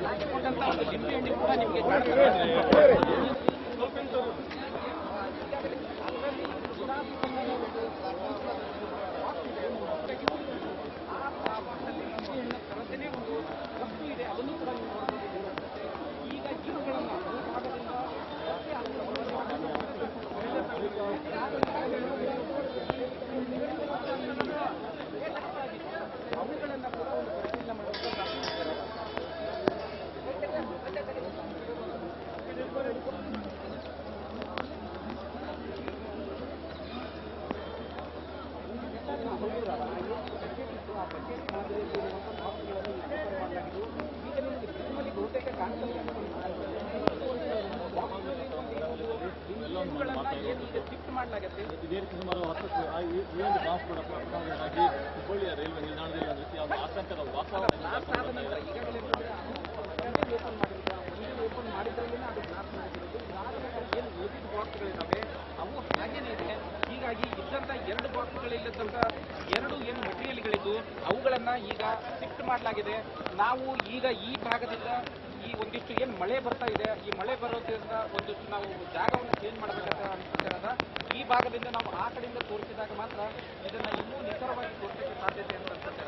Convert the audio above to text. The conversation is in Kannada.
ಕೊಟ್ಟಂತ ಒಂದು ಲಿಂಬೆ ಹಣ್ಣು ಕೂಡ ನಿಮಗೆ ಕಾಣ್ತದೆ. ಅದನ್ನು ಕೂಡ ನೀವು ನೋಡ್ಬೋದು. ಈಗ ಇವುಗಳನ್ನು ಅವುಗಳನ್ನು ಕೂಡ ಒಂದು ಪರಿಶೀಲನೆ ಮಾಡುವಂತ ಬಹುತೇಕ ಶಿಫ್ಟ್ ಮಾಡಲಾಗುತ್ತೆ. ಇದೇ ರೀತಿ ಸುಮಾರು 10 ಟ್ರಾನ್ಸ್ಪೋರ್ಟ್ ಹುಬ್ಬಳ್ಳಿಯ ರೈಲ್ವೆ ನಿಲ್ದಾಣದಲ್ಲಿ ಒಂದು ರೀತಿಯ ಆತಂಕದ ವಾತಾವರಣ ಬ್ಲಾಸ್ಟ್ ಆದ ನಂತರ ಈಗಾಗಲೇ ಓಪನ್ ಮಾಡಿದ್ರು, ಒಂದು ಓಪನ್ ಮಾಡಿದ್ರಲ್ಲೇ ಅದು ಬ್ಲಾಸ್ಟ್ ಮಾಡಿರೋದು. ಏನು ಉಳಿದಿದ್ದ ಬಾಕ್ಸ್ಗಳಿದ್ದಾವೆ ಅವು ಹಾಗೇನೇ ಇದೆ. ಹೀಗಾಗಿ ಇದ್ದಂಥ 2 ಬಾಕ್ಸ್ಗಳಿಲ್ಲದಂಥ 2 ಏನು ಮೆಟೀರಿಯಲ್ಗಳಿದ್ದು ಅವುಗಳನ್ನು ಈಗ ಶಿಫ್ಟ್ ಮಾಡಲಾಗಿದೆ. ನಾವು ಈಗ ಈ ಭಾಗದಿಂದ ಈ ಒಂದಿಷ್ಟು ಏನು ಮಳೆ ಬರ್ತಾ ಇದೆ, ಈ ಮಳೆ ಬರೋದ್ರಿಂದ ಒಂದಿಷ್ಟು ನಾವು ಜಾಗವನ್ನು ಚೇಂಜ್ ಮಾಡಬೇಕಾದ ಈ ಭಾಗದಿಂದ ನಾವು ಆ ಕಡೆಯಿಂದ ತೋರಿಸಿದಾಗ ಮಾತ್ರ ಇದನ್ನು ಇನ್ನೂ ನಿಖರವಾಗಿ ತೋರಿಸೋಕ್ಕೆ ಸಾಧ್ಯತೆ ಅಂತ ಅನ್ಸುತ್ತೆ.